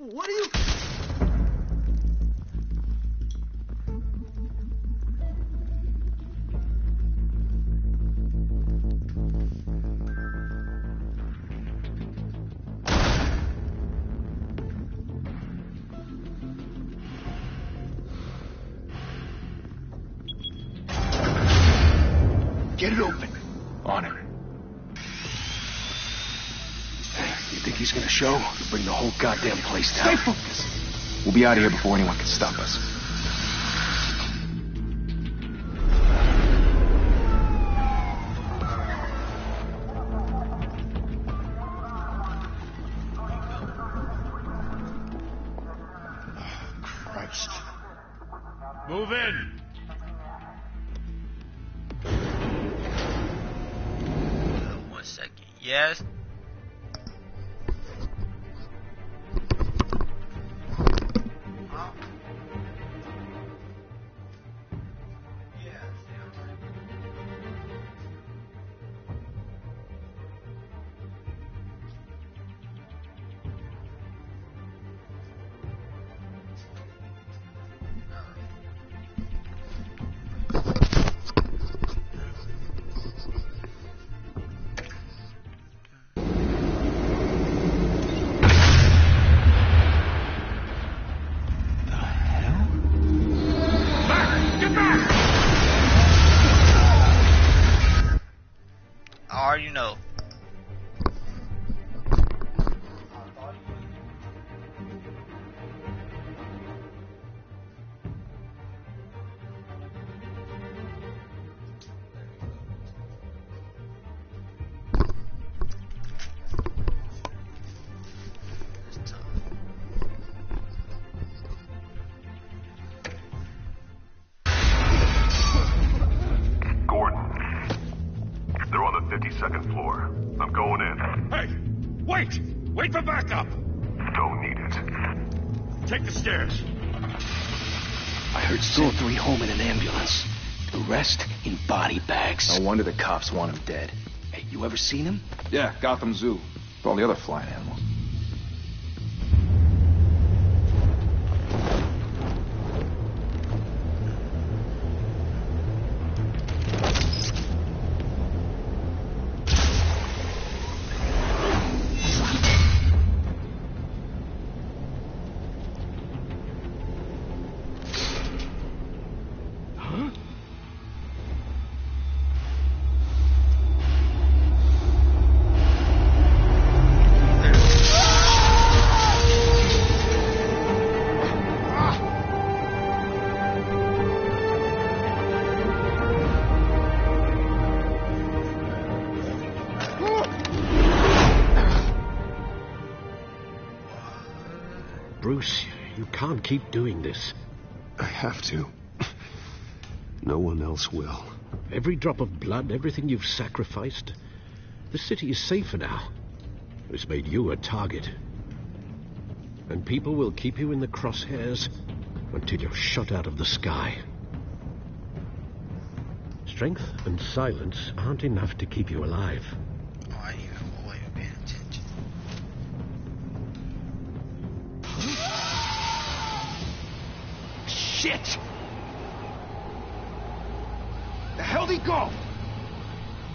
What are you... Get it open. On it. You think he's gonna show? He'll bring the whole goddamn place down. Stay focused. We'll be out of here before anyone can stop us. Christ. Move in. One second. Yes. I already know. Gordon. They're on the 52nd floor. I'm going in. Hey! Wait! Wait for backup! Don't need it. Take the stairs. I heard Saw 3 home in an ambulance. The rest in body bags. No wonder the cops want him dead. Hey, you ever seen him? Yeah, Gotham Zoo. With all the other flying animals. Bruce, you can't keep doing this. I have to. No one else will. Every drop of blood, everything you've sacrificed. The city is safer now. It's made you a target. And people will keep you in the crosshairs until you're shot out of the sky. Strength and silence aren't enough to keep you alive. Oh, I didn't even know you were paying attention. Shit! The hell'd he go?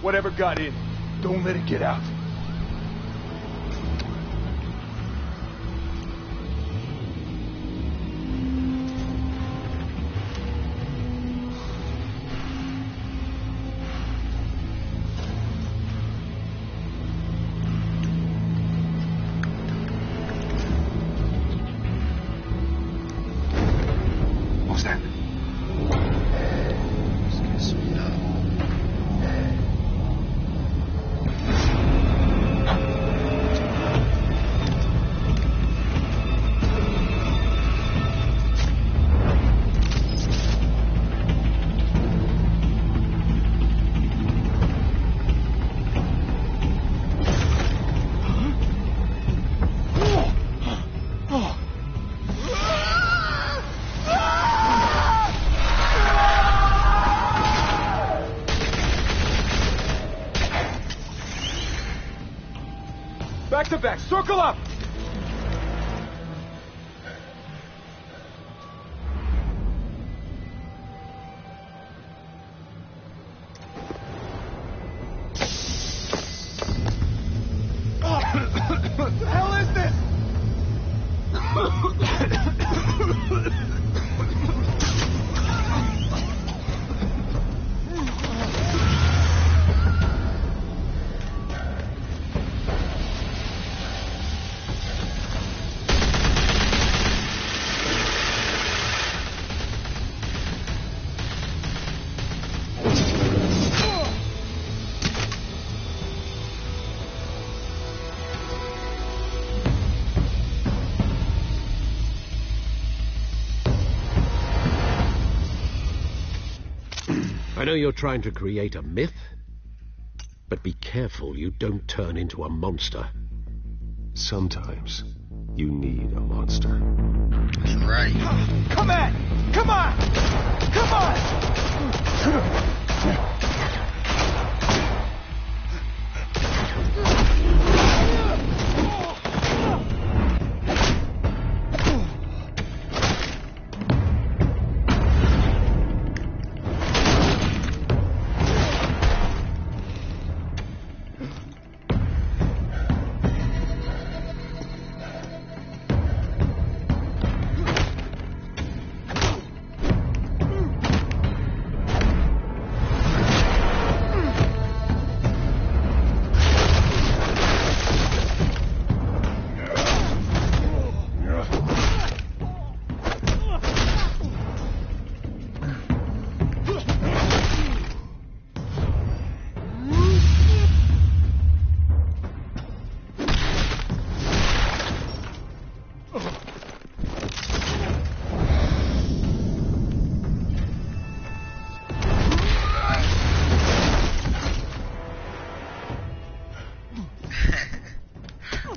Whatever got in, don't let it get out. What's that? Back to back, circle up! know you're trying to create a myth, but be careful you don't turn into a monster. Sometimes you need a monster. That's right. Come on! Come on! Come on!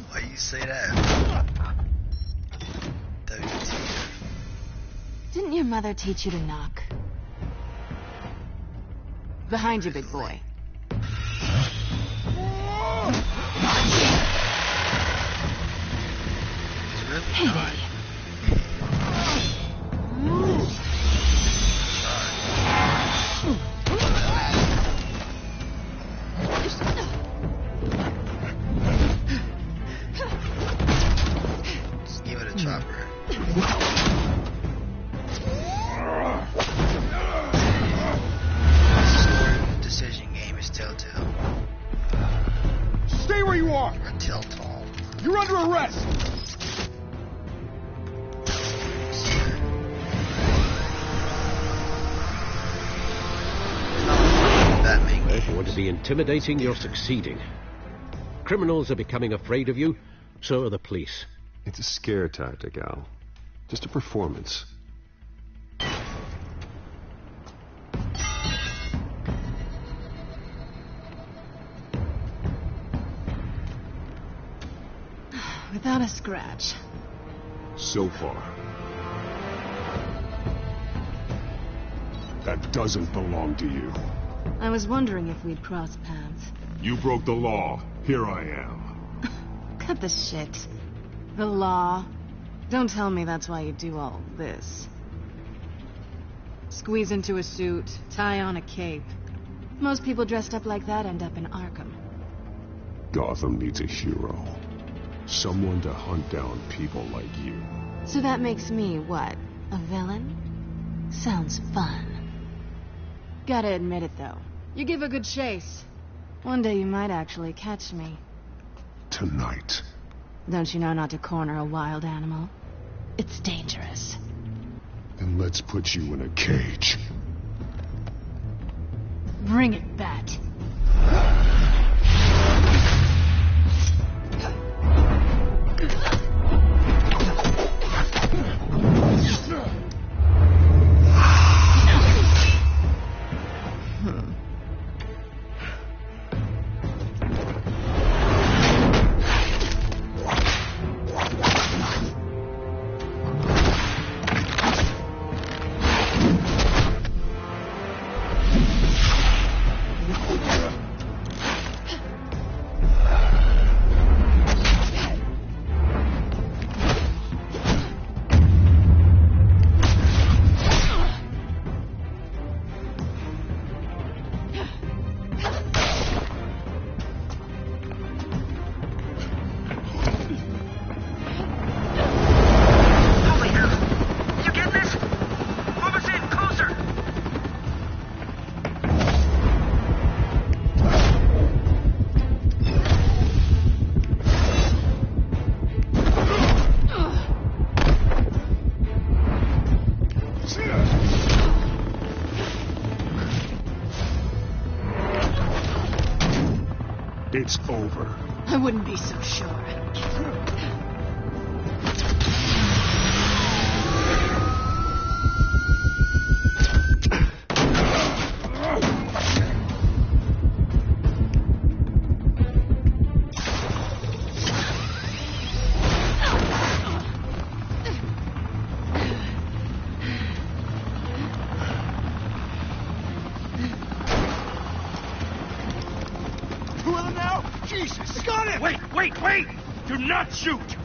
Why you say that? Didn't your mother teach you to knock? Behind you, big boy. Hey, Daddy. Just give it a chopper. Decision game is Telltale. Stay where you are! Or Telltale. You're under arrest! If you want to be intimidating, you're succeeding. Criminals are becoming afraid of you, so are the police. It's a scare tactic, Al. Just a performance. Without a scratch. So far. That doesn't belong to you. I was wondering if we'd cross paths. You broke the law. Here I am. Cut the shit. The law. Don't tell me that's why you do all this. Squeeze into a suit, tie on a cape. Most people dressed up like that end up in Arkham. Gotham needs a hero. Someone to hunt down people like you. So that makes me, what, a villain? Sounds fun. Gotta admit it, though. You give a good chase. One day you might actually catch me. Tonight. Don't you know not to corner a wild animal? It's dangerous. Then let's put you in a cage. Bring it, Bat. It's over. I wouldn't be so sure. Do not shoot!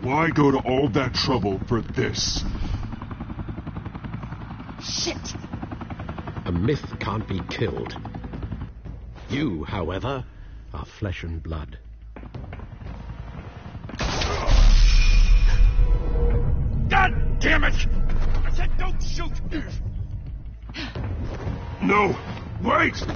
Why go to all that trouble for this? Shit! A myth can't be killed. You, however, are flesh and blood. God damn it! I said don't shoot! No! Wait!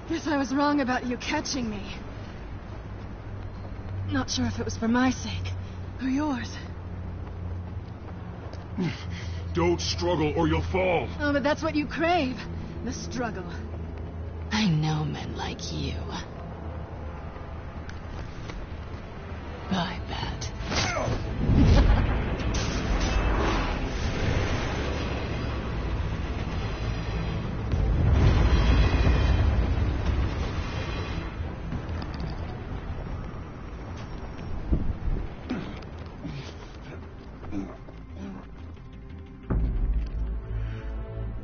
Guess I was wrong about you catching me. Not sure if it was for my sake or yours. Don't struggle or you'll fall. Oh, but that's what you crave. The struggle. I know men like you. I bet.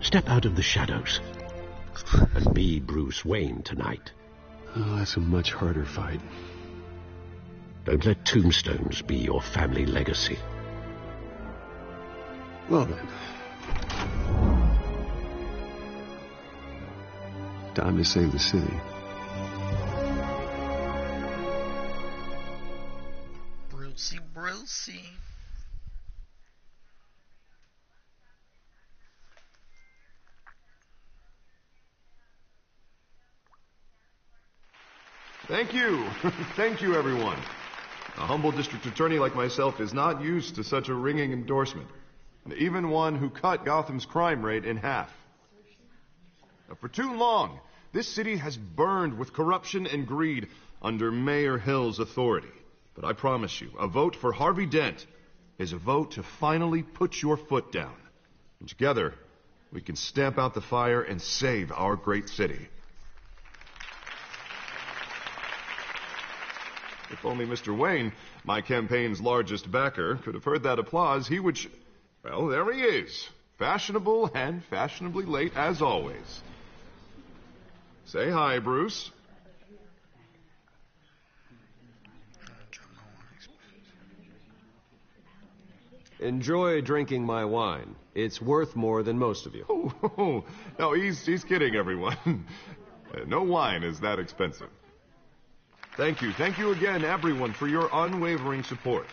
Step out of the shadows and be Bruce Wayne tonight. Oh, that's a much harder fight. Don't let tombstones be your family legacy. Well then. Time to save the city. Brucey. Thank you. Thank you, everyone. A humble district attorney like myself is not used to such a ringing endorsement. Even one who cut Gotham's crime rate in half. For too long, this city has burned with corruption and greed under Mayor Hill's authority. But I promise you, a vote for Harvey Dent is a vote to finally put your foot down. And together, we can stamp out the fire and save our great city. If only Mr. Wayne, my campaign's largest backer, could have heard that applause, he would... Well, there he is. Fashionable and fashionably late as always. Say hi, Bruce. Enjoy drinking my wine. It's worth more than most of you. Oh, no, he's kidding, everyone. No wine is that expensive. Thank you again, everyone, for your unwavering support.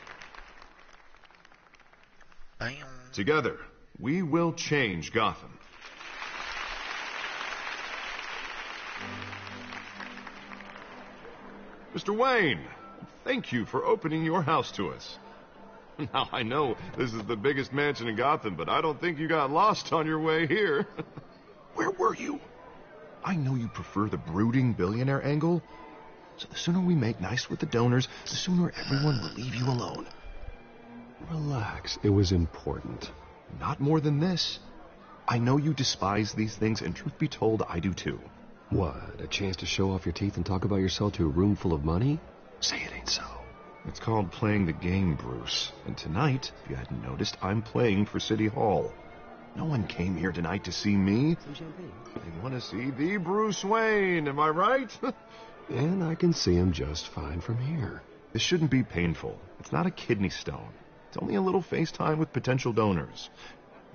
Together, we will change Gotham. Mr. Wayne, thank you for opening your house to us. Now, I know this is the biggest mansion in Gotham, but I don't think you got lost on your way here. Where were you? I know you prefer the brooding billionaire angle, so the sooner we make nice with the donors, the sooner everyone will leave you alone. Relax. It was important. Not more than this. I know you despise these things, and truth be told, I do too. What, a chance to show off your teeth and talk about yourself to a room full of money? Say it ain't so. It's called playing the game, Bruce. And tonight, if you hadn't noticed, I'm playing for City Hall. No one came here tonight to see me. Some champagne. They want to see the Bruce Wayne, am I right? And I can see him just fine from here. This shouldn't be painful. It's not a kidney stone. It's only a little FaceTime with potential donors.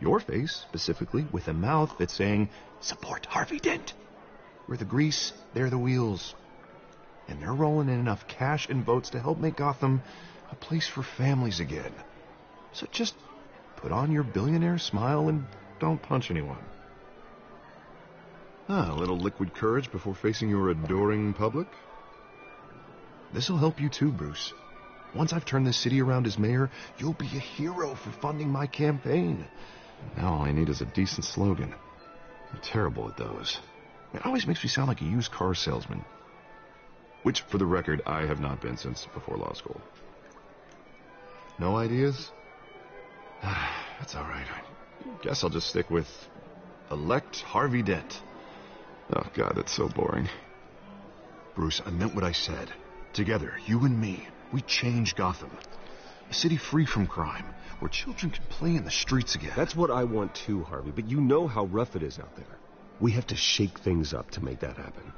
Your face, specifically, with a mouth that's saying, support Harvey Dent. We're the grease, they're the wheels. And they're rolling in enough cash and votes to help make Gotham a place for families again. So just put on your billionaire smile and don't punch anyone. A little liquid courage before facing your adoring public. This'll help you too, Bruce. Once I've turned this city around as mayor, you'll be a hero for funding my campaign. Now all I need is a decent slogan. I'm terrible at those. It always makes me sound like a used car salesman. Which, for the record, I have not been since before law school. No ideas? That's all right. I guess I'll just stick with elect Harvey Dent. Oh, God, that's so boring. Bruce, I meant what I said. Together, you and me, we change Gotham. A city free from crime, where children can play in the streets again. That's what I want too, Harvey, but you know how rough it is out there. We have to shake things up to make that happen.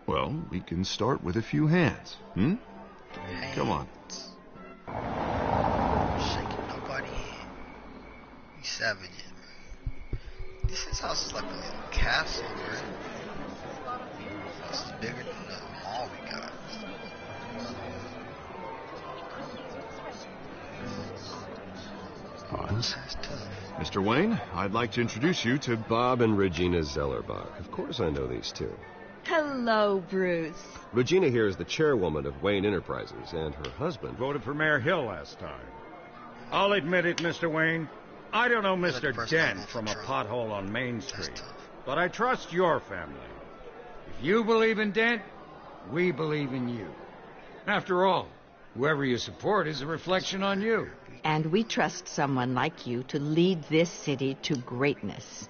Well, we can start with a few hands, Come on. Shaking nobody in. You savage it. This house is like a little castle, right? This is bigger than the mall we got. Hans? That's tough. Mr. Wayne, I'd like to introduce you to Bob and Regina Zellerbach. Of course I know these two. Hello, Bruce. Regina here is the chairwoman of Wayne Enterprises, and her husband... Voted for Mayor Hill last time. I'll admit it, Mr. Wayne. I don't know Mr. Dent from a pothole on Main Street, but I trust your family. If you believe in Dent, we believe in you. After all, whoever you support is a reflection on you. And we trust someone like you to lead this city to greatness.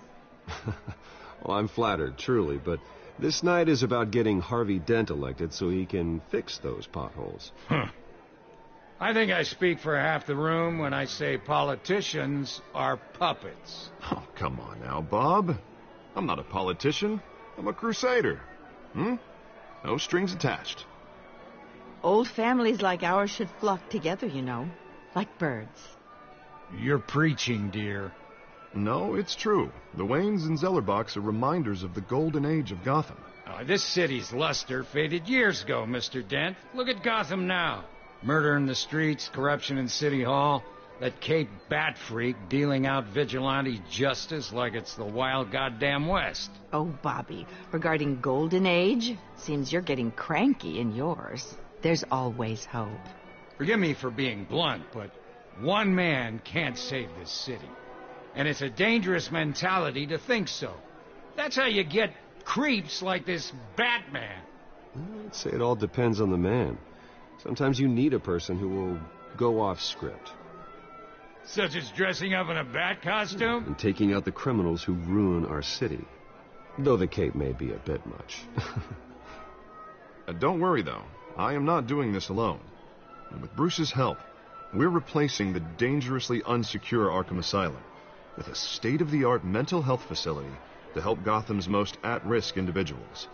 Well, I'm flattered, truly, but this night is about getting Harvey Dent elected so he can fix those potholes. I think I speak for half the room when I say politicians are puppets. Oh, come on now, Bob. I'm not a politician. I'm a crusader. No strings attached. Old families like ours should flock together, you know, like birds. You're preaching, dear. No, it's true. The Waynes and Zellerbachs are reminders of the golden age of Gotham. This city's luster faded years ago, Mr. Dent. Look at Gotham now. Murder in the streets, corruption in City Hall, that Cape Bat freak dealing out vigilante justice like it's the wild goddamn West. Oh, Bobby, regarding Golden Age, seems you're getting cranky in yours. There's always hope. Forgive me for being blunt, but one man can't save this city. And it's a dangerous mentality to think so. That's how you get creeps like this Batman. I'd say it all depends on the man. Sometimes you need a person who will go off script. Such as dressing up in a bat costume? And taking out the criminals who ruin our city. Though the cape may be a bit much. Don't worry, though. I am not doing this alone. And with Bruce's help, we're replacing the dangerously unsecure Arkham Asylum with a state-of-the-art mental health facility to help Gotham's most at-risk individuals.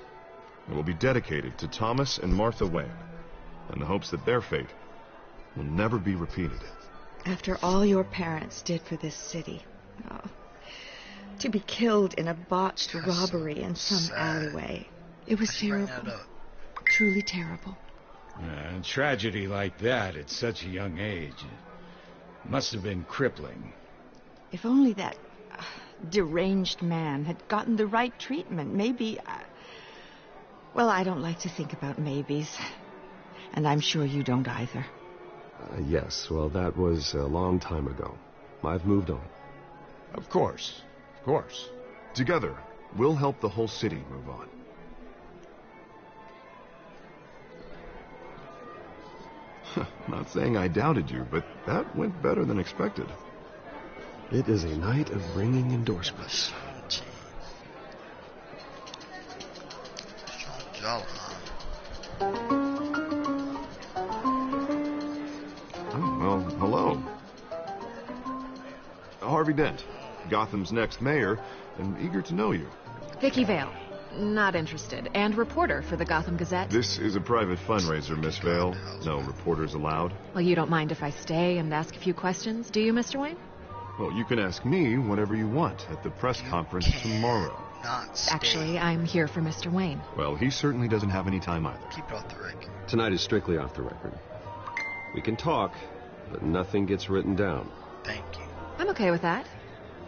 It will be dedicated to Thomas and Martha Wayne, in the hopes that their fate will never be repeated. After all your parents did for this city, to be killed in a botched robbery in some alleyway, it was terrible. Truly terrible. Tragedy like that at such a young age must have been crippling. If only that deranged man had gotten the right treatment, maybe... Well, I don't like to think about maybes. And I'm sure you don't either. Yes, well, that was a long time ago. I've moved on. Of course. Of course. Together, we'll help the whole city move on. Not saying I doubted you, but that went better than expected. It is a night of ringing endorsements. Oh, well, hello. Harvey Dent, Gotham's next mayor, and eager to know you. Vicky Vale. Not interested. And reporter for the Gotham Gazette. This is a private fundraiser, Miss Vale. No reporters allowed. Well, you don't mind if I stay and ask a few questions, do you, Mr. Wayne? Well, you can ask me whatever you want at the press conference tomorrow. Actually, I'm here for Mr. Wayne. Well, he certainly doesn't have any time either. Keep it off the record. Tonight is strictly off the record. We can talk, but nothing gets written down. Thank you. I'm okay with that.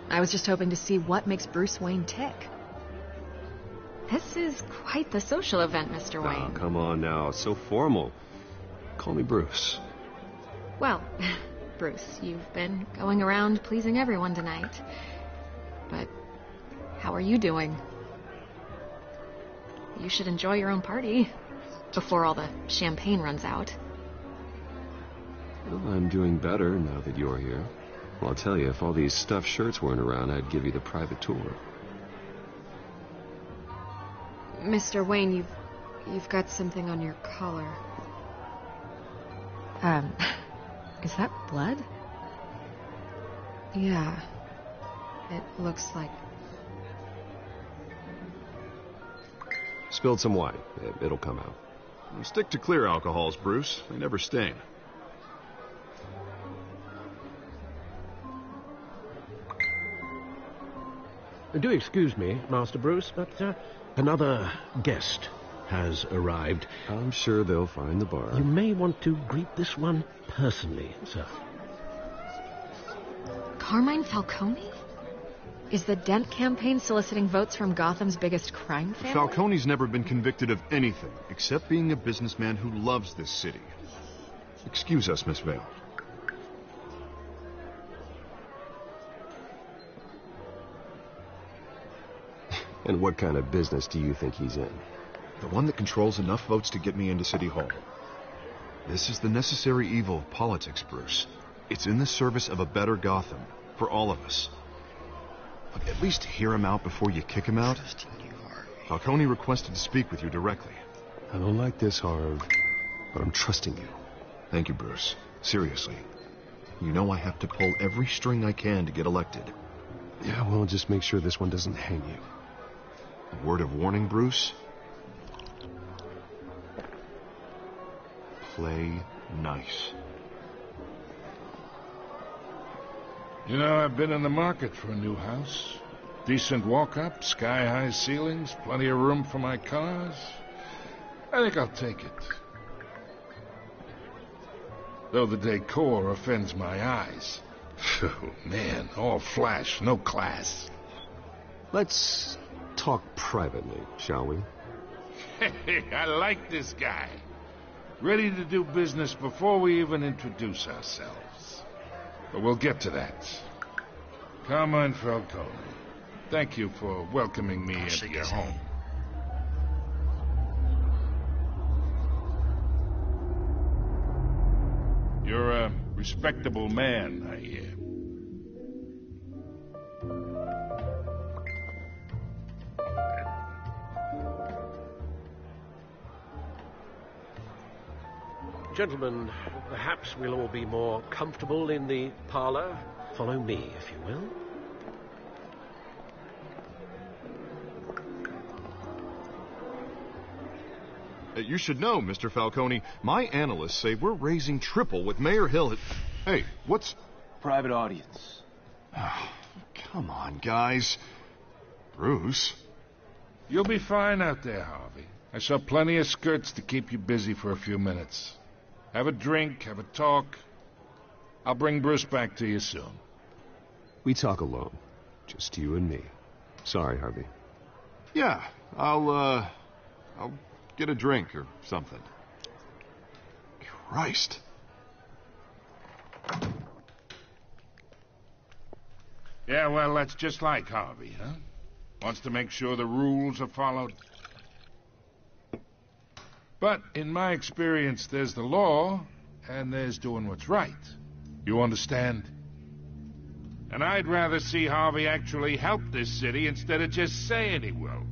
I was just hoping to see what makes Bruce Wayne tick. This is quite the social event, Mr. Wayne. Oh, come on now. It's so formal. Call me Bruce. Well, Bruce, you've been going around pleasing everyone tonight. But how are you doing? You should enjoy your own party before all the champagne runs out. Well, I'm doing better now that you're here. Well, I'll tell you, if all these stuffed shirts weren't around, I'd give you the private tour. Mr. Wayne, you've got something on your collar. Is that blood? Yeah. It looks like... Spilled some wine. It'll come out. Stick to clear alcohols, Bruce. They never stain. Do excuse me, Master Bruce, but another guest has arrived. I'm sure they'll find the bar. You may want to greet this one personally, sir. Carmine Falcone? Is the Dent campaign soliciting votes from Gotham's biggest crime family? Falcone's never been convicted of anything except being a businessman who loves this city. Excuse us, Miss Vale. And what kind of business do you think he's in? The one that controls enough votes to get me into City Hall. This is the necessary evil of politics, Bruce. It's in the service of a better Gotham, for all of us. Look, at least hear him out before you kick him out. Falcone requested to speak with you directly. I don't like this, Harv, but I'm trusting you. Thank you, Bruce. Seriously. You know I have to pull every string I can to get elected. Yeah, well, just make sure this one doesn't hang you. A word of warning, Bruce? Play nice. You know, I've been in the market for a new house. Decent walk-up, sky-high ceilings, plenty of room for my cars. I think I'll take it. Though the decor offends my eyes. Oh, man, all flash, no class. Let's talk privately, shall we? Hey, I like this guy. Ready to do business before we even introduce ourselves. But we'll get to that. Carmine Falcone, thank you for welcoming me into your home. You're a respectable man, I hear. Gentlemen, perhaps we'll all be more comfortable in the parlor. Follow me, if you will. You should know, Mr. Falcone, my analysts say we're raising triple with Mayor Hill at... Hey, what's... Private audience. Oh, come on, guys. Bruce? You'll be fine out there, Harvey. I saw plenty of skirts to keep you busy for a few minutes. Have a drink, have a talk. I'll bring Bruce back to you soon. We talk alone. Just you and me. Sorry, Harvey. Yeah, I'll get a drink or something. Christ. Yeah, well, that's just like Harvey, huh? Wants to make sure the rules are followed. But in my experience, there's the law, and there's doing what's right. You understand? And I'd rather see Harvey actually help this city instead of just saying he will.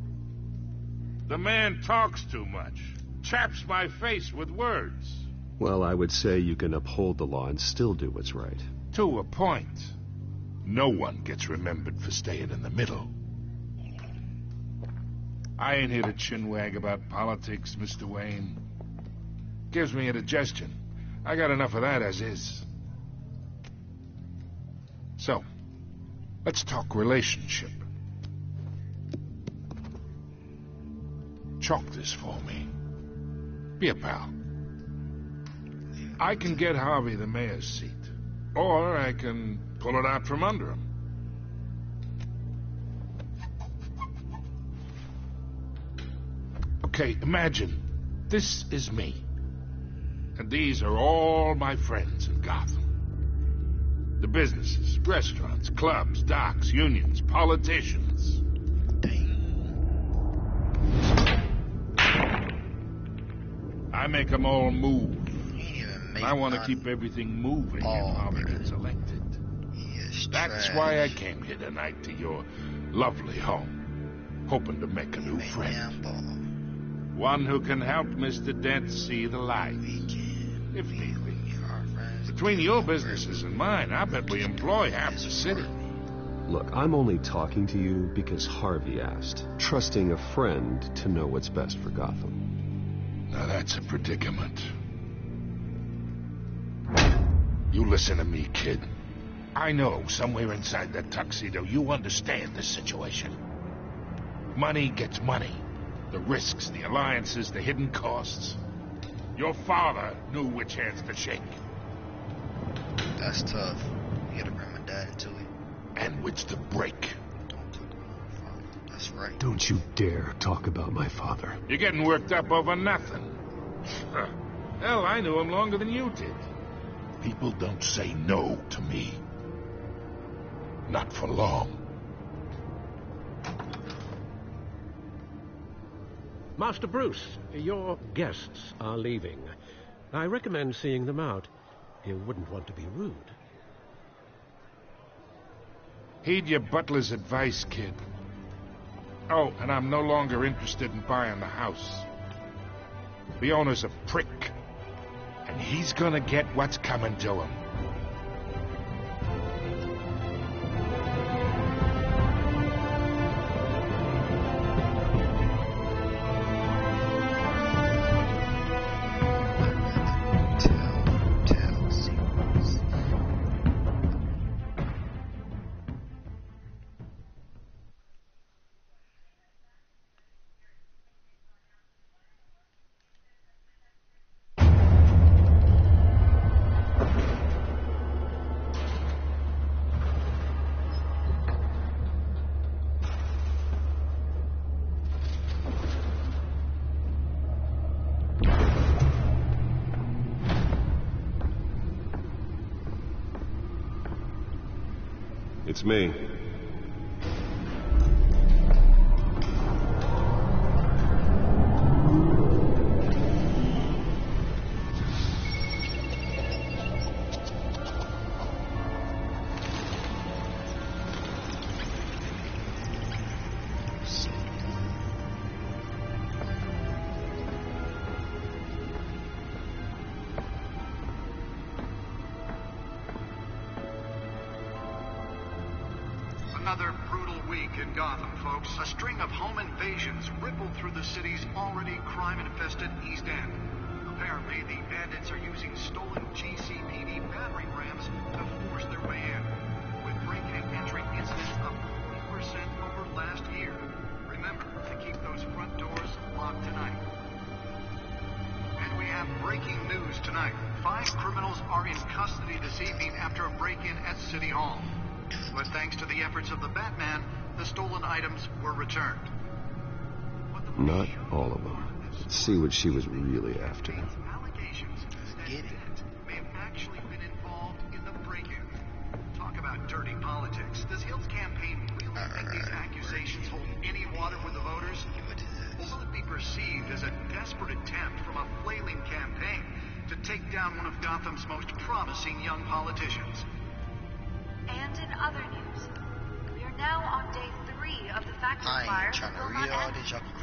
The man talks too much. Chaps my face with words. Well, I would say you can uphold the law and still do what's right. To a point. No one gets remembered for staying in the middle. I ain't here to chinwag about politics, Mr. Wayne. Gives me indigestion. I got enough of that as is. So, let's talk relationship. Chalk this for me. Be a pal. I can get Harvey the mayor's seat, or I can pull it out from under him. Okay, imagine this is me, and these are all my friends in Gotham. The businesses, restaurants, clubs, docks, unions, politicians. I make them all move. And I want to keep everything moving if Harvey gets elected. That's why I came here tonight to your lovely home, hoping to make a new friend. One who can help Mr. Dent see the light, if need be. Between your businesses and mine, I bet we employ half the city. Look, I'm only talking to you because Harvey asked, trusting a friend to know what's best for Gotham. Now that's a predicament. You listen to me, kid. I know somewhere inside that tuxedo you understand this situation. Money gets money. The risks, the alliances, the hidden costs. Your father knew which hands to shake. That's tough. You gotta bring my dad into it. And which to break. That's right. Don't you dare talk about my father. You're getting worked up over nothing. Hell, I knew him longer than you did. People don't say no to me. Not for long. Master Bruce, your guests are leaving. I recommend seeing them out. You wouldn't want to be rude. Heed your butler's advice, kid. Oh, and I'm no longer interested in buying the house. The owner's a prick. And he's gonna get what's coming to him. It's me. Another brutal week in Gotham, folks. A string of home invasions rippled through the city's already crime-infested East End. Apparently, the bandits are using stolen GCPD battering rams to force their way in, with break-in and entry incidents up 40% over last year. Remember to keep those front doors locked tonight. And we have breaking news tonight. 5 criminals are in custody this evening after a break-in at City Hall. But thanks to the efforts of the Batman, the stolen items were returned. Not all of them. Let's see what she was really after. Allegations that Dent may have actually been involved in the break-in. Talk about dirty politics. Does Hill's campaign really think these accusations hold any water with the voters? Or will it be perceived as a desperate attempt from a flailing campaign to take down one of Gotham's most promising young politicians. And in other news, we are now on day 3 of the factory fire that will not end.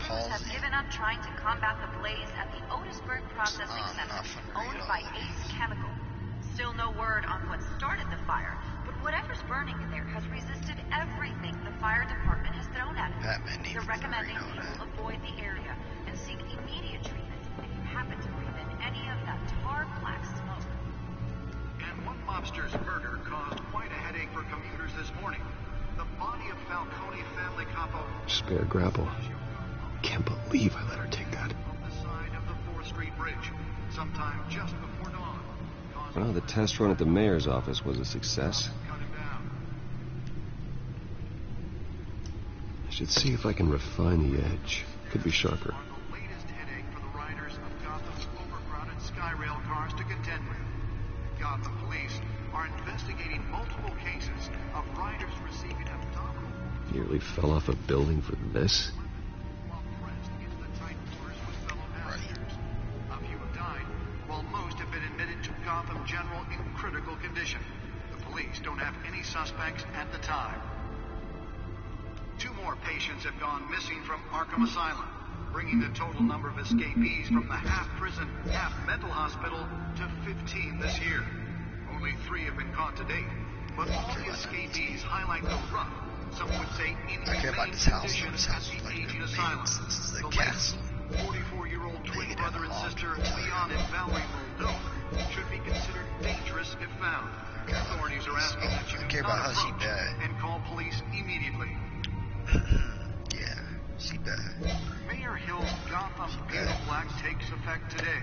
Crews have given up trying to combat the blaze at the Otisburg Processing Center, owned by Ace Chemical. Still no word on what started the fire, but whatever's burning in there has resisted everything the fire department has thrown at it. They're recommending people avoid the area and seek immediate treatment if you happen to breathe in any of that tar black smoke. And one mobster's murder caused quite a headache for commuters this morning. The body of Falcone family capo... Spare grapple. Can't believe I let her take that. ...on the side of the 4th Street Bridge, sometime just before dawn. Well, the test run at the mayor's office was a success. I should see if I can refine the edge. Could be sharper. The latest headache for the riders of Gotham's overcrowded Skyrail cars to contend with. Gotham police are investigating multiple cases of riders receiving abdominal... Nearly fell off a building for this? ...while pressed into the tight quarters with fellow passengers. A few have died, while most have been admitted to Gotham General in critical condition. The police don't have any suspects at the time. 2 more patients have gone missing from Arkham Asylum, bringing the total number of escapees from the half-prison, half-mental hospital to 15 this year. Only 3 have been caught to date, but all the escapees highlight the rough, some would say inhumane conditions at the aging asylum. The latest 44-year-old twin brother and sister, Leon and Valerie Muldoon, should be considered dangerous if found. Authorities are asking that you do not approach and call police immediately. Yeah, she died. Mayor Hill's Gotham Beetle Black takes effect today,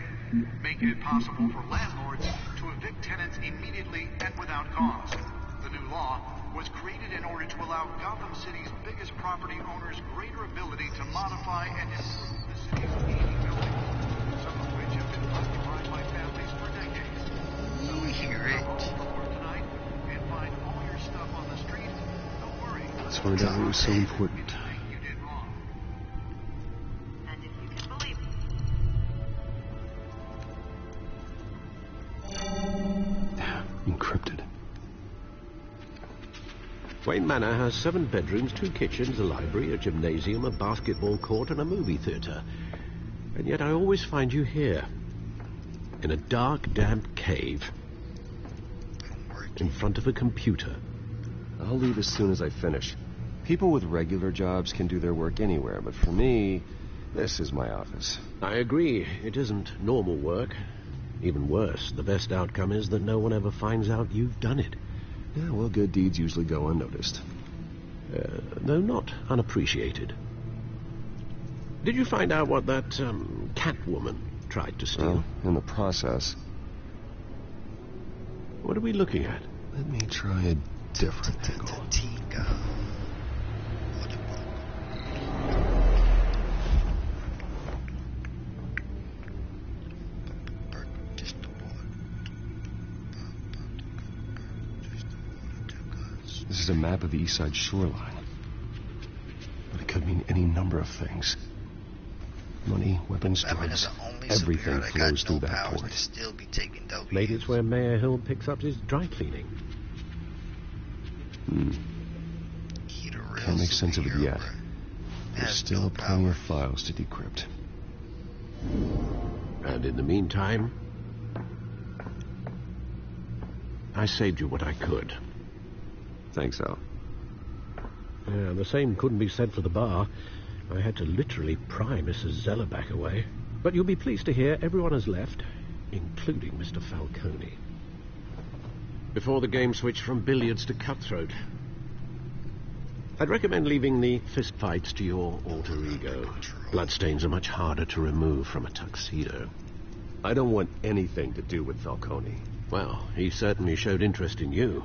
making it possible for landlords to evict tenants immediately and without cause. The new law was created in order to allow Gotham City's biggest property owners greater ability to modify and improve the city's aging buildings, some of which have been occupied by families for decades. So if you come home from work tonight and find all your stuff on the street, don't worry. Let's find out what was so important. You did wrong. And if you can believe it. Encrypted. Wayne Manor has 7 bedrooms, 2 kitchens, a library, a gymnasium, a basketball court, and a movie theater. And yet I always find you here, in a dark, damp cave, in front of a computer. I'll leave as soon as I finish. People with regular jobs can do their work anywhere, but for me, this is my office. I agree. It isn't normal work. Even worse, the best outcome is that no one ever finds out you've done it. Yeah, well, good deeds usually go unnoticed. Though not unappreciated. Did you find out what that, Catwoman tried to steal? In the process. What are we looking at? Let me try a different angle. This is a map of the East Side shoreline. But it could mean any number of things. Money, weapons, drugs, everything flows through that port. Maybe it's where Mayor Hill picks up his dry cleaning. Can't make sense of it yet. There's still plenty of files to decrypt. And in the meantime, I saved you what I could. Thanks, Al. Yeah, the same couldn't be said for the bar. I had to literally pry Mrs. Zellerback away. But you'll be pleased to hear everyone has left, including Mr. Falcone. Before the game switched from billiards to cutthroat. I'd recommend leaving the fistfights to your alter ego. Bloodstains are much harder to remove from a tuxedo. I don't want anything to do with Falcone. Well, he certainly showed interest in you.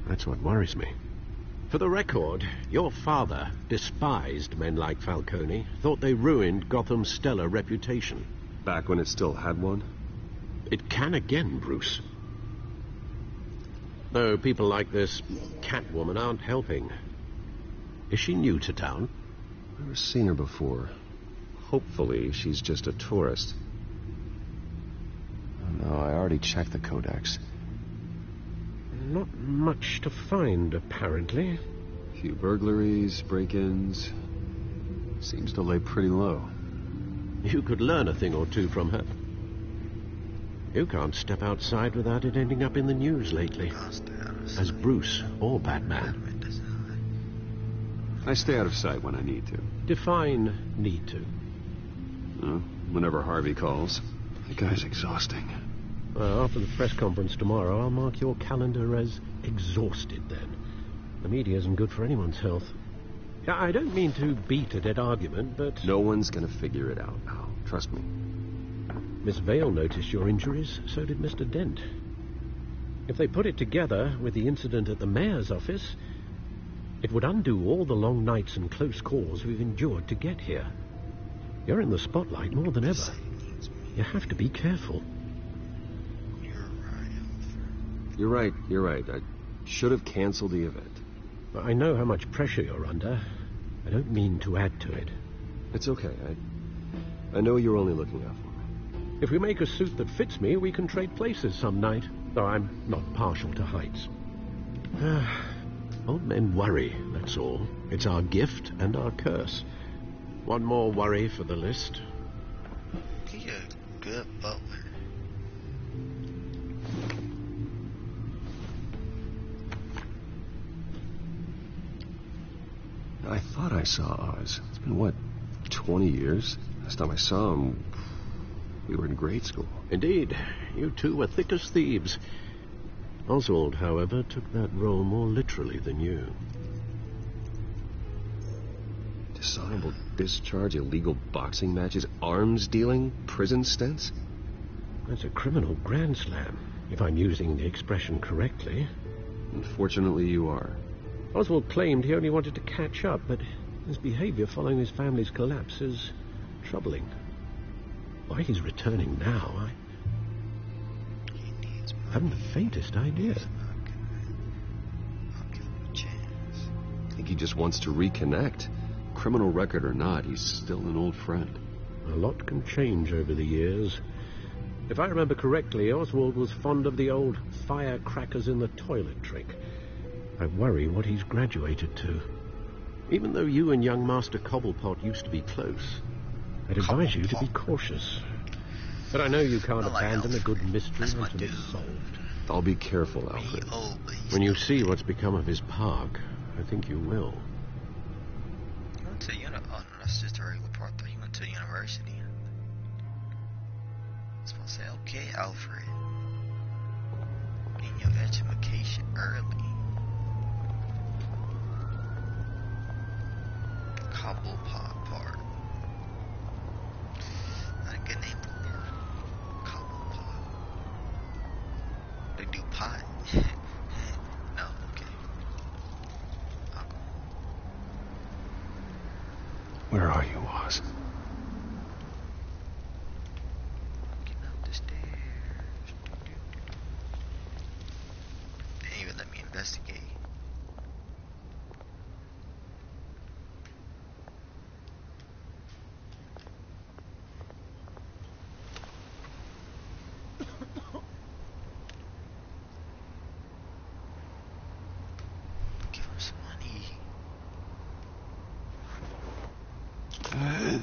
That's what worries me. For the record, your father despised men like Falcone, thought they ruined Gotham's stellar reputation. Back when it still had one? It can again, Bruce. Though people like this Catwoman aren't helping. Is she new to town? Never seen her before. Hopefully she's just a tourist. No, I already checked the codex. Not much to find, apparently. A few burglaries, break-ins. Seems to lay pretty low. You could learn a thing or two from her. You can't step outside without it ending up in the news lately. As Bruce or Batman. I stay out of sight when I need to. Define need to. Whenever Harvey calls. The guy's exhausting. Well, after the press conference tomorrow, I'll mark your calendar as exhausted then. The media isn't good for anyone's health. I don't mean to beat a dead argument, but... No one's gonna figure it out, pal. Trust me. Miss Vale noticed your injuries, so did Mr. Dent. If they put it together with the incident at the mayor's office, it would undo all the long nights and close calls we've endured to get here. You're in the spotlight more than ever. You have to be careful. You're right. I should have canceled the event. I know how much pressure you're under. I don't mean to add to it. It's okay. I know you're only looking out for me. If we make a suit that fits me, we can trade places some night. Though I'm not partial to heights. Old men worry, that's all. It's our gift and our curse. One more worry for the list. Be a good butler. I thought I saw Oz. It's been, what, 20 years? Last time I saw him, we were in grade school. Indeed. You two were thick as thieves. Oswald, however, took that role more literally than you. Dishonorable discharge, illegal boxing matches, arms dealing, prison stints? That's a criminal grand slam, if I'm using the expression correctly. Unfortunately, you are. Oswald claimed he only wanted to catch up, but his behavior following his family's collapse is troubling. Why he's returning now, I haven't the faintest idea. I think he just wants to reconnect. Criminal record or not, he's still an old friend. A lot can change over the years. If I remember correctly, Oswald was fond of the old firecrackers in the toilet trick. I worry what he's graduated to. Even though you and young Master Cobblepot used to be close, I'd advise you to be cautious. But I know you can't abandon a good mystery until it's solved. I'll be careful, Alfred. When you see what's become of his park, I think you will. You went to that's just a regular part, though. You went to university. I was supposed to say, okay, Alfred. Getting your education early. Cobblepot part. Not a good name for a park. Cobblepot. They do pot. No, okay. I'll go. Where are you, Oz? Getting up the stairs. They didn't even let me investigate.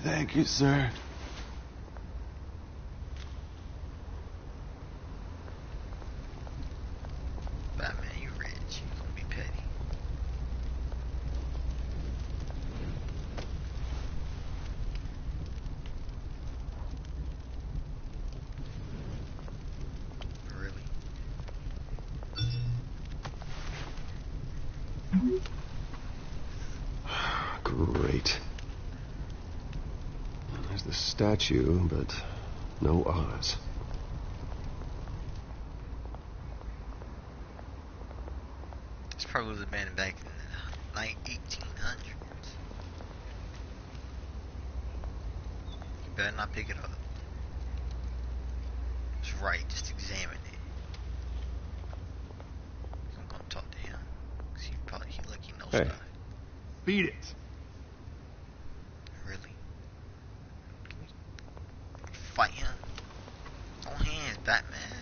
Thank you, sir. Batman, you rich. You gonna be petty. Really? Great. There's the statue, but no Oz. This probably was abandoned back in the 1800s. You better not pick it up. It's right, just examine it. I'm gonna talk to him. Cause he like he knows stuff. Beat it. Really? Fight him. No hands, Batman.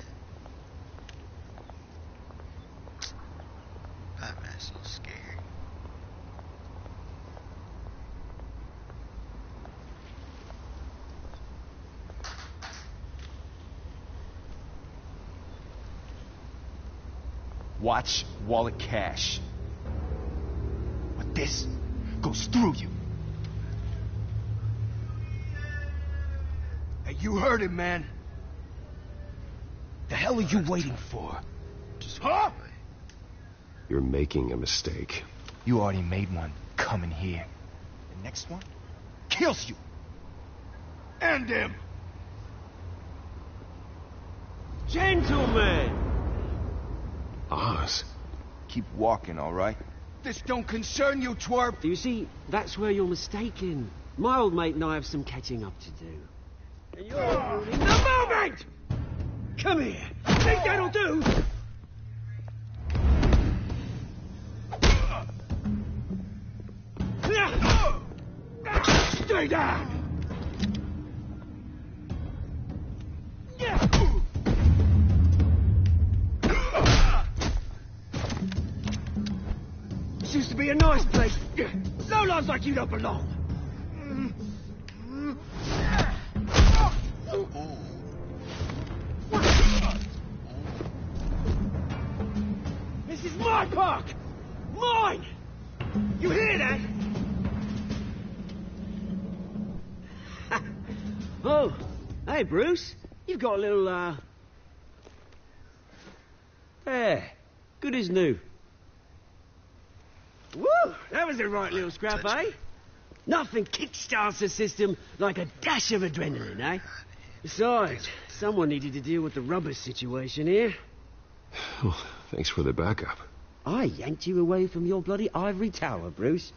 Watch wallet cash. But this goes through you. Hey, you heard it, man. The hell are you waiting for? Huh? You're making a mistake. You already made one coming here. The next one kills you. End him. Gentlemen! Oz. Keep walking, all right? This don't concern you, twerp. You see, that's where you're mistaken. My old mate and I have some catching up to do. And you're ruining the moment! Come here. Think that'll do? Stay down! This used to be a nice place. Lowlifes like you don't belong. This is my park! Mine! You hear that? Oh, hey, Bruce. You've got a little, There. Good as new. Woo! That was a right little scrap, eh? Nothing kickstarts the system like a dash of adrenaline, eh? Besides, someone needed to deal with the rubber situation here. Well, thanks for the backup. I yanked you away from your bloody ivory tower, Bruce.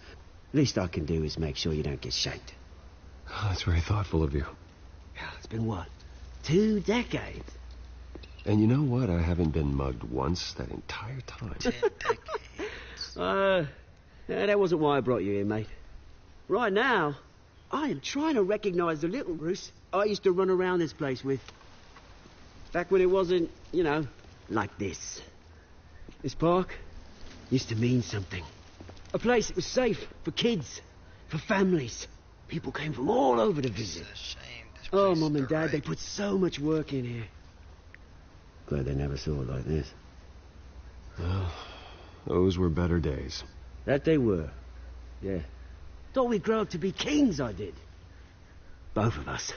Least I can do is make sure you don't get shanked. Oh, that's very thoughtful of you. It's been what? 2 decades? And you know what? I haven't been mugged once that entire time. 10 decades. That wasn't why I brought you here, mate. Right now, I am trying to recognize the little Bruce I used to run around this place with. Back when it wasn't, you know, like this. This park used to mean something. A place that was safe for kids, for families. People came from all over to visit. Oh, Mum and Dad, they put so much work in here. Glad they never saw it like this. Well, those were better days. That they were. Yeah. Thought we'd grow up to be kings, I did. Both of us.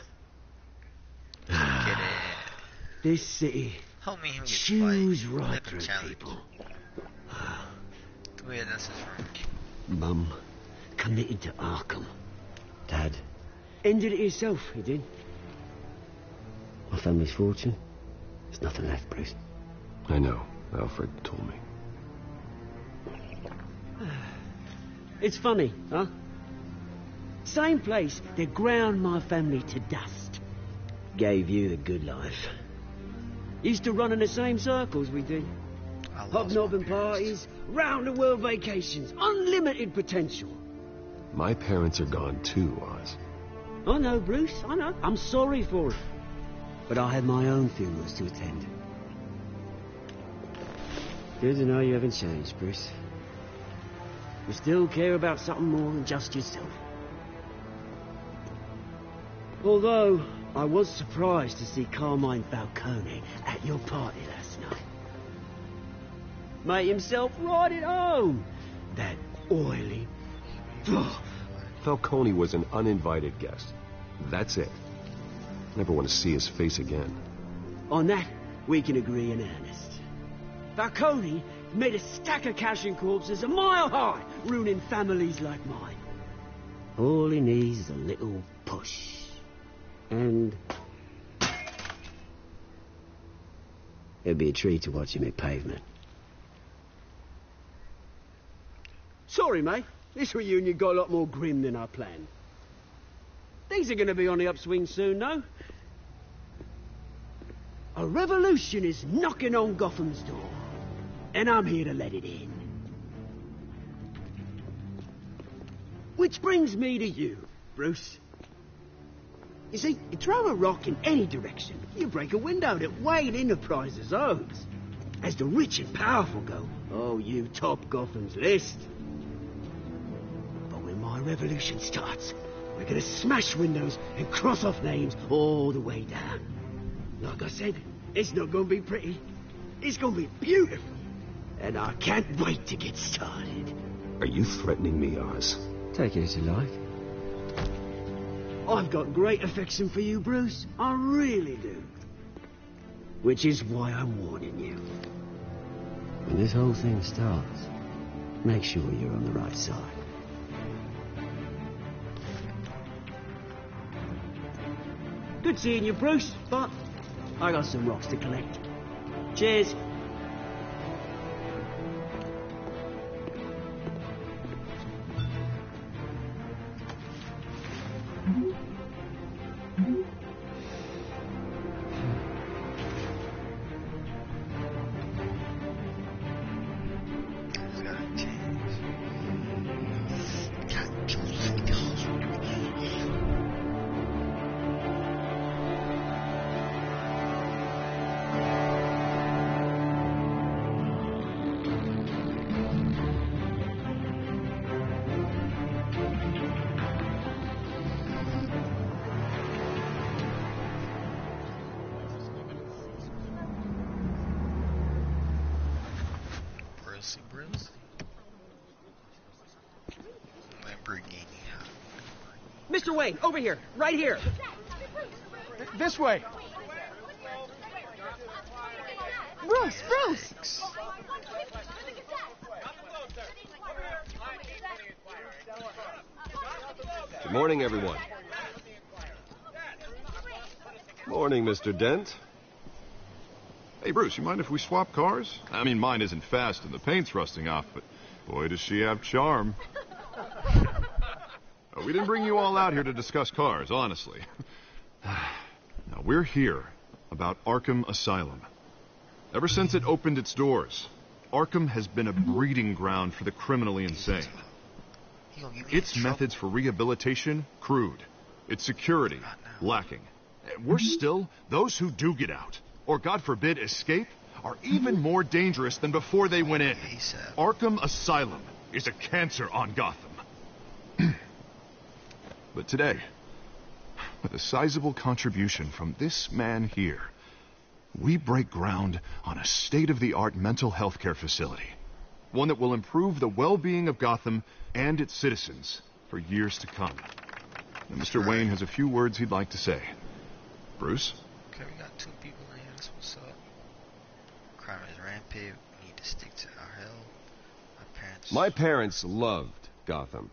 Get it. This city chews right through people. Mum committed to Arkham. Dad ended it himself, he did. My family's fortune, there's nothing left, Bruce. I know. Alfred told me. It's funny, huh? Same place that ground my family to dust. Gave you the good life. Used to run in the same circles we did. Hobnobbing parties, round-the-world vacations, unlimited potential. My parents are gone too, Oz. I know, Bruce, I know. I'm sorry for it. But I had my own funerals to attend. Good to know you haven't changed, Bruce. You still care about something more than just yourself. Although, I was surprised to see Carmine Falcone at your party last night. Made himself right at home. That oily... Falcone was an uninvited guest. That's it. Never want to see his face again. On that, we can agree in earnest. Falcone made a stack of cash and corpses a mile high, ruining families like mine. All he needs is a little push. And... it'd be a treat to watch him hit pavement. Sorry, mate. This reunion got a lot more grim than I planned. Things are going to be on the upswing soon, no? A revolution is knocking on Gotham's door. And I'm here to let it in. Which brings me to you, Bruce. You see, you throw a rock in any direction, you break a window that Wayne Enterprises owns. As the rich and powerful go, oh, you top Gotham's list. But when my revolution starts, we're gonna smash windows and cross off names all the way down. Like I said, it's not gonna be pretty. It's gonna be beautiful. and I can't wait to get started. Are you threatening me, Oz? Take it as you like. I've got great affection for you, Bruce. I really do. Which is why I'm warning you. When this whole thing starts, make sure you're on the right side. Good seeing you, Bruce, but I got some rocks to collect. Cheers. Mr. Wayne, over here. Right here. This way. Bruce! Good morning, everyone. Morning, Mr. Dent. Hey, Bruce, you mind if we swap cars? I mean, mine isn't fast and the paint's rusting off, but boy, does she have charm. We didn't bring you all out here to discuss cars, honestly. Now, we're here about Arkham Asylum. Ever since it opened its doors, Arkham has been a breeding ground for the criminally insane. Its methods for rehabilitation, crude. Its security, lacking. Worse still, those who do get out, or God forbid escape, are even more dangerous than before they went in. Arkham Asylum is a cancer on Gotham. But today, with a sizable contribution from this man here, we break ground on a state-of-the-art mental health care facility. One that will improve the well-being of Gotham and its citizens for years to come. And Mr. Wayne has a few words he'd like to say. Bruce? Okay, we got two people in here. That's what's up. Crime is rampant. We need to stick to our hill. My parents loved Gotham.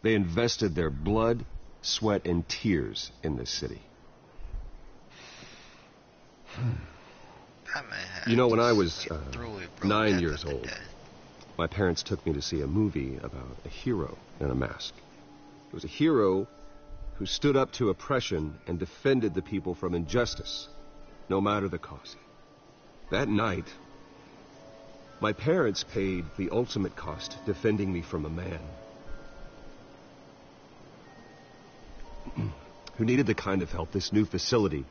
They invested their blood, sweat, and tears in this city. You know, when I was 9 years old, my parents took me to see a movie about a hero in a mask. It was a hero who stood up to oppression and defended the people from injustice, no matter the cost. That night, my parents paid the ultimate cost defending me from a man who needed the kind of help this new facility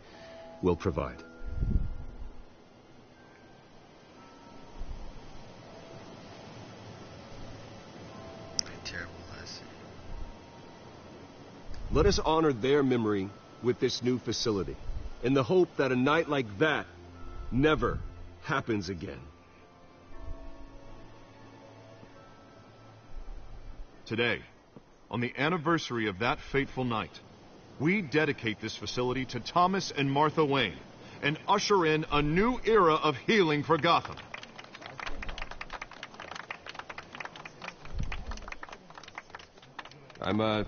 will provide. Let us honor their memory with this new facility, in the hope that a night like that never happens again. Today, on the anniversary of that fateful night, we dedicate this facility to Thomas and Martha Wayne and usher in a new era of healing for Gotham. I'm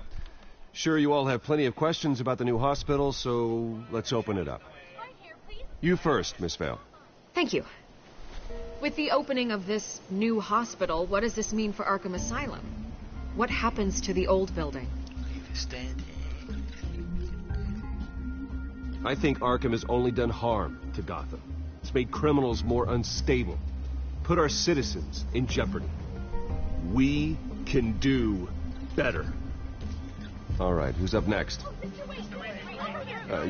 sure you all have plenty of questions about the new hospital, so let's open it up. You first, Miss Vale. Thank you. With the opening of this new hospital, what does this mean for Arkham Asylum? What happens to the old building? I think Arkham has only done harm to Gotham. It's made criminals more unstable, put our citizens in jeopardy. We can do better. All right, who's up next?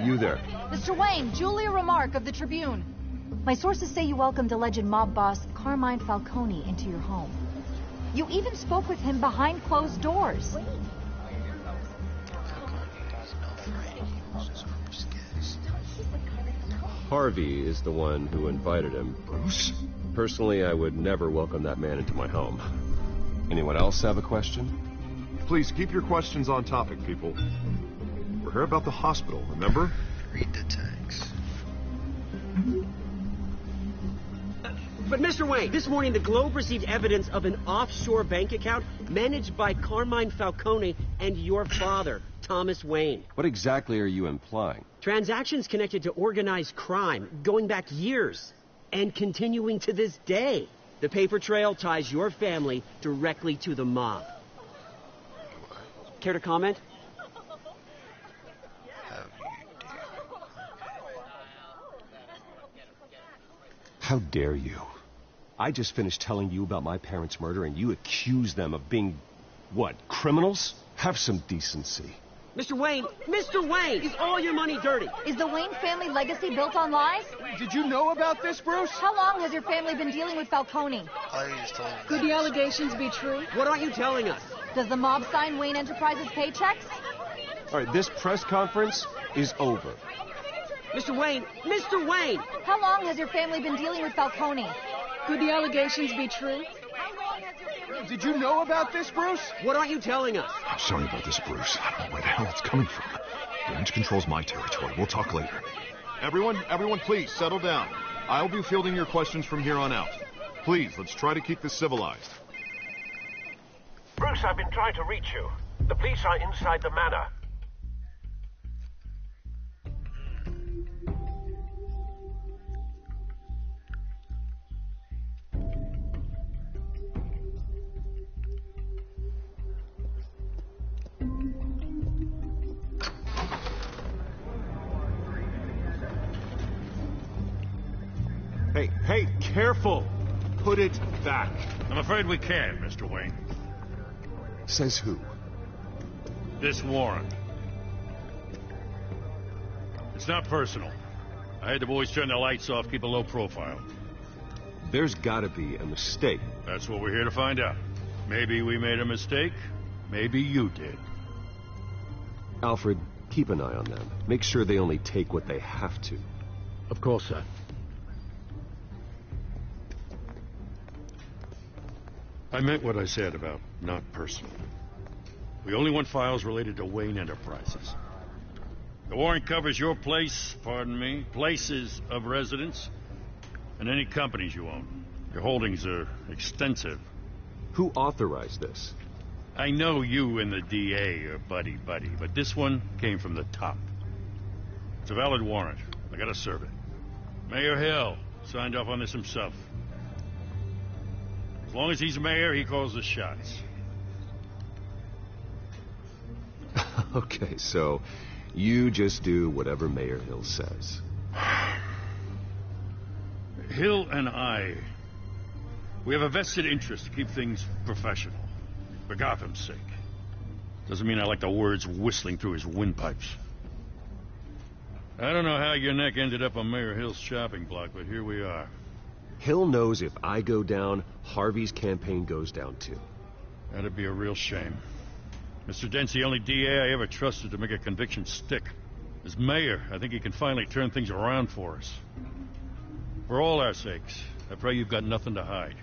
You there. Mr. Wayne, Julia Remark of the Tribune. My sources say you welcomed alleged mob boss Carmine Falcone into your home. You even spoke with him behind closed doors. Harvey is the one who invited him. Bruce? Personally, I would never welcome that man into my home. Anyone else have a question? Please keep your questions on topic, people. We're here about the hospital, remember? Read the text. But Mr. Wayne, this morning the Globe received evidence of an offshore bank account managed by Carmine Falcone and your father, Thomas Wayne. What exactly are you implying? Transactions connected to organized crime going back years and continuing to this day. The paper trail ties your family directly to the mob. Care to comment? How dare you? I just finished telling you about my parents' murder and you accuse them of being, what, criminals? Have some decency. Mr. Wayne, is all your money dirty? Is the Wayne family legacy built on lies? Did you know about this, Bruce? How long has your family been dealing with Falcone? Could the allegations be true? What aren't you telling us? Does the mob sign Wayne Enterprises paychecks? All right, this press conference is over. Mr. Wayne! How long has your family been dealing with Falcone? Could the allegations be true? Did you know about this, Bruce? What aren't you telling us? I'm sorry about this, Bruce. I don't know where the hell it's coming from. Range control's my territory. We'll talk later. Everyone, please, settle down. I'll be fielding your questions from here on out. Please, let's try to keep this civilized. Bruce, I've been trying to reach you. The police are inside the manor. Hey, careful! Put it back. I'm afraid we can't, Mr. Wayne. Says who? This warrant. It's not personal. I had the boys turn the lights off, keep a low profile. There's gotta be a mistake. That's what we're here to find out. Maybe we made a mistake. Maybe you did. Alfred, keep an eye on them. Make sure they only take what they have to. Of course, sir. I meant what I said about not personal. We only want files related to Wayne Enterprises. The warrant covers your place, pardon me, places of residence, and any companies you own. Your holdings are extensive. Who authorized this? I know you and the DA are buddy-buddy, but this one came from the top. It's a valid warrant. I gotta serve it. Mayor Hill signed off on this himself. As long as he's mayor, he calls the shots. Okay, so you just do whatever Mayor Hill says. Hill and I, we have a vested interest to keep things professional. For Gotham's sake. Doesn't mean I like the words whistling through his windpipes. I don't know how your neck ended up on Mayor Hill's shopping block, but here we are. Hill knows if I go down, Harvey's campaign goes down too. That'd be a real shame. Mr. Dent's the only DA I ever trusted to make a conviction stick. As mayor, I think he can finally turn things around for us. For all our sakes, I pray you've got nothing to hide.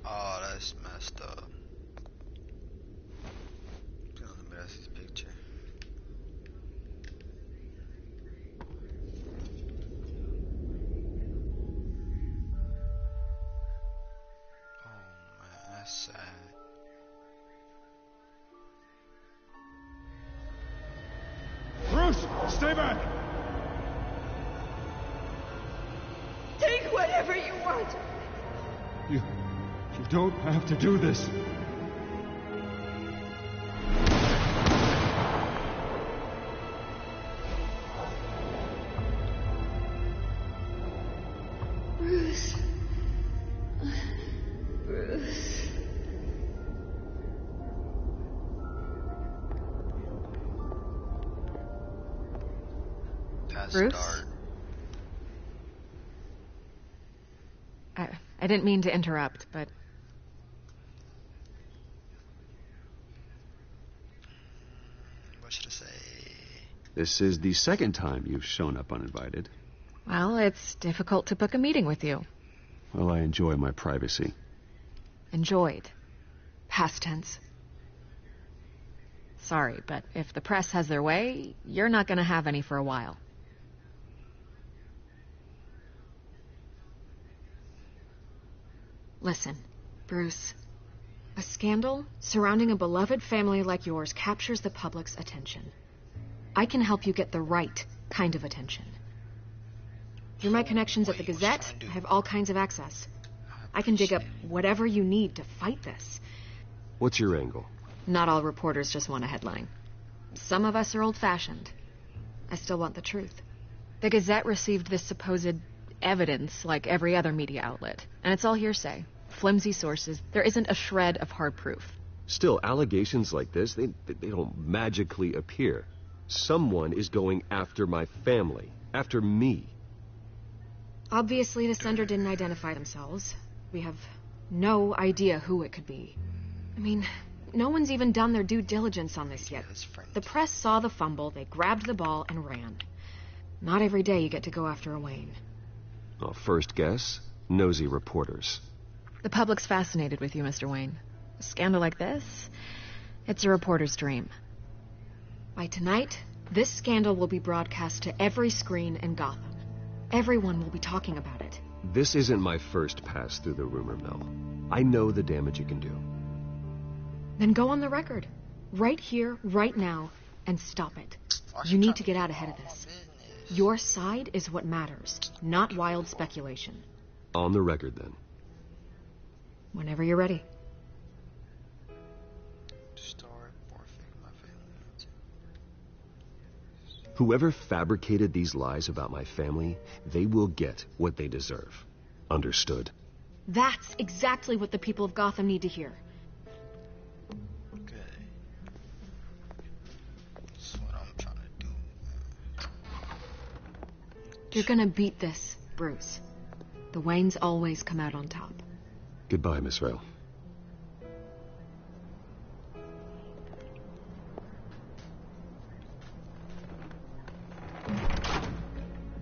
Oh, that's messed up. Let me see this picture. Oh man, that's sad. Bruce, stay back! Take whatever you want. You don't have to do this. Bruce. Bruce. That's Bruce? dark. I didn't mean to interrupt, but... This is the second time you've shown up uninvited. Well, it's difficult to book a meeting with you. Well, I enjoy my privacy. Enjoyed. Past tense. Sorry, but if the press has their way, you're not going to have any for a while. Listen, Bruce. A scandal surrounding a beloved family like yours captures the public's attention. I can help you get the right kind of attention. Through my connections at the Gazette, I have all kinds of access. I can dig up whatever you need to fight this. What's your angle? Not all reporters just want a headline. Some of us are old-fashioned. I still want the truth. The Gazette received this supposed evidence like every other media outlet, and it's all hearsay. Flimsy sources. There isn't a shred of hard proof. Still, allegations like this, they don't magically appear. Someone is going after my family, after me. Obviously, the sender didn't identify themselves. We have no idea who it could be. I mean, no one's even done their due diligence on this yet. The press saw the fumble, they grabbed the ball and ran. Not every day you get to go after a Wayne. Well, first guess, nosy reporters. The public's fascinated with you, Mr. Wayne. A scandal like this, it's a reporter's dream. By tonight, this scandal will be broadcast to every screen in Gotham. Everyone will be talking about it. This isn't my first pass through the rumor mill. I know the damage it can do. Then go on the record. Right here, right now, and stop it. You need to get out ahead of this. Your side is what matters, not wild speculation. On the record, then. Whenever you're ready. Whoever fabricated these lies about my family, they will get what they deserve. Understood? That's exactly what the people of Gotham need to hear. Okay. That's what I'm trying to do. You're gonna beat this, Bruce. The Waynes always come out on top. Goodbye, Miss Vale.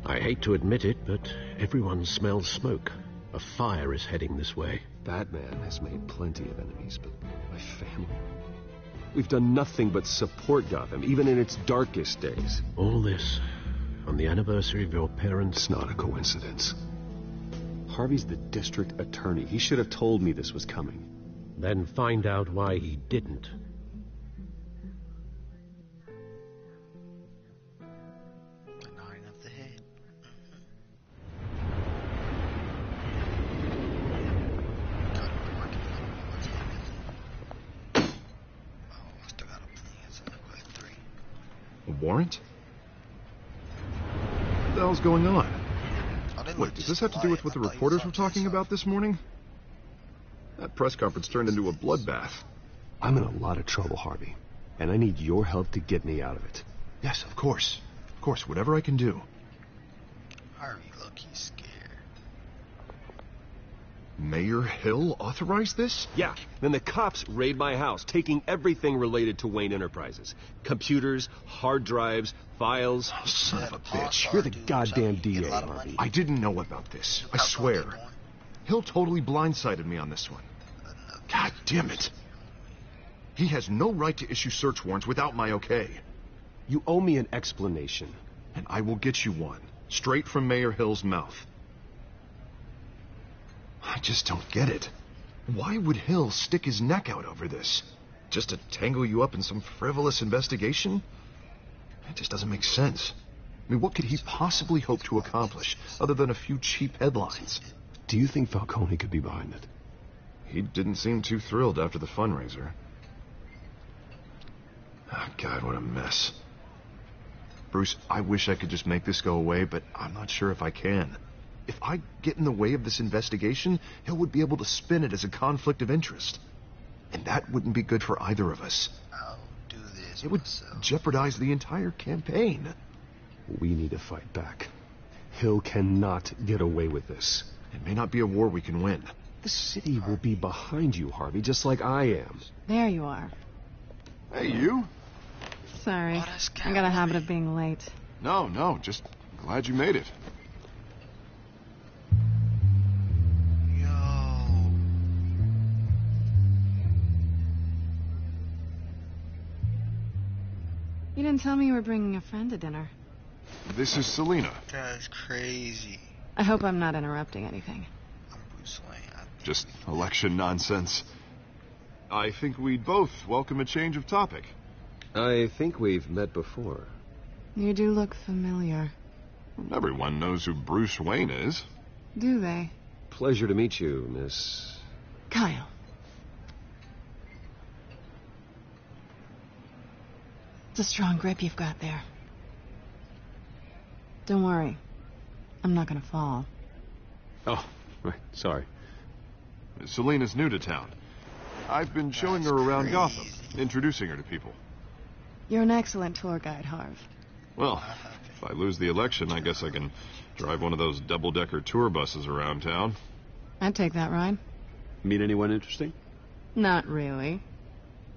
I hate to admit it, but everyone smells smoke. A fire is heading this way. Batman has made plenty of enemies, but my family... We've done nothing but support Gotham, even in its darkest days. All this on the anniversary of your parents'... It's not a coincidence. Harvey's the district attorney. He should have told me this was coming. Then find out why he didn't. The 9 of the head. I still got a plan, so I've got 3. A warrant? What the hell's going on? Wait, does this have to do with what the reporters were talking about this morning? That press conference turned into a bloodbath. I'm in a lot of trouble, Harvey, and I need your help to get me out of it. Yes, of course. Of course, whatever I can do. Harvey, look, he's scared. Mayor Hill authorized this? Yeah, then the cops raid my house, taking everything related to Wayne Enterprises. Computers, hard drives, files. Oh, son of a bitch. You're the goddamn DA, Harvey. I didn't know about this. I swear. Hill totally blindsided me on this one. God damn it. He has no right to issue search warrants without my okay. You owe me an explanation. And I will get you one. Straight from Mayor Hill's mouth. I just don't get it. Why would Hill stick his neck out over this? Just to tangle you up in some frivolous investigation? It just doesn't make sense. I mean, what could he possibly hope to accomplish other than a few cheap headlines? Do you think Falcone could be behind it? He didn't seem too thrilled after the fundraiser. Oh, God, what a mess. Bruce, I wish I could just make this go away, but I'm not sure if I can. If I get in the way of this investigation, Hill would be able to spin it as a conflict of interest. And that wouldn't be good for either of us. I'll do this. It would jeopardize the entire campaign. We need to fight back. Hill cannot get away with this. It may not be a war we can win. The city will be behind you, Harvey, just like I am. There you are. Hey, you. Sorry. Oh, that's I got a habit of being late. No, just glad you made it. You didn't tell me you were bringing a friend to dinner. This is Selina. That's crazy. I hope I'm not interrupting anything. I'm Bruce Wayne. Just election nonsense. I think we'd both welcome a change of topic. I think we've met before. You do look familiar. Everyone knows who Bruce Wayne is. Do they? Pleasure to meet you, Miss... Kyle. It's a strong grip you've got there. Don't worry. I'm not gonna fall. Oh, right. Sorry. Selina's new to town. I've been showing her around Gotham, introducing her to people. You're an excellent tour guide, Harv. Well, if I lose the election, I guess I can drive one of those double-decker tour buses around town. I'd take that ride. Meet anyone interesting? Not really.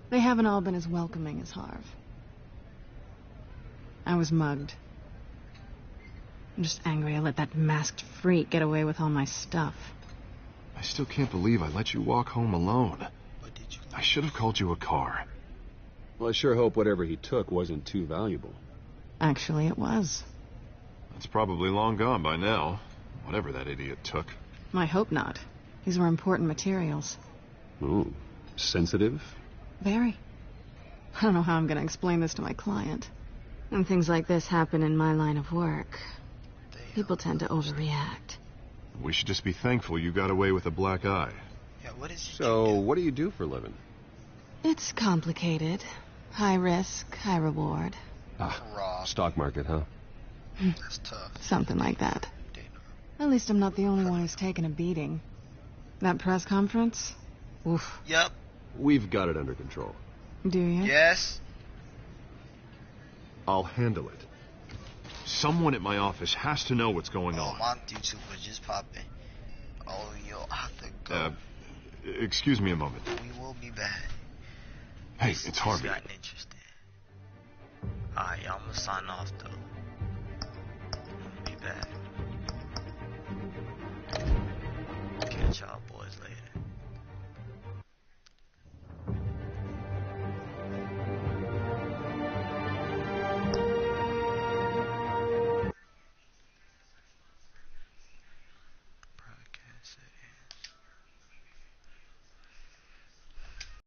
They haven't all been as welcoming as Harv. I was mugged. I'm just angry I let that masked freak get away with all my stuff. I still can't believe I let you walk home alone. I should have called you a car. Well, I sure hope whatever he took wasn't too valuable. Actually, it was. It's probably long gone by now, whatever that idiot took. I hope not. These were important materials. Ooh, sensitive? Very. I don't know how I'm going to explain this to my client. When things like this happen in my line of work, people tend to overreact. We should just be thankful you got away with a black eye. Yeah, what is So, what do you do for a living? It's complicated. High risk, high reward. Ah, stock market, huh? That's tough. Something like that. At least I'm not the only one who's taken a beating. That press conference? Oof. Yep. We've got it under control. Do you? Yes. I'll handle it. Someone at my office has to know what's going on. My YouTube was just popping. Oh, you'll have to go. Excuse me a moment. We will be back. Hey, it's Harvey. Gotten interested. Alright, I'm gonna sign off though. We'll be back. Catch y'all, boys.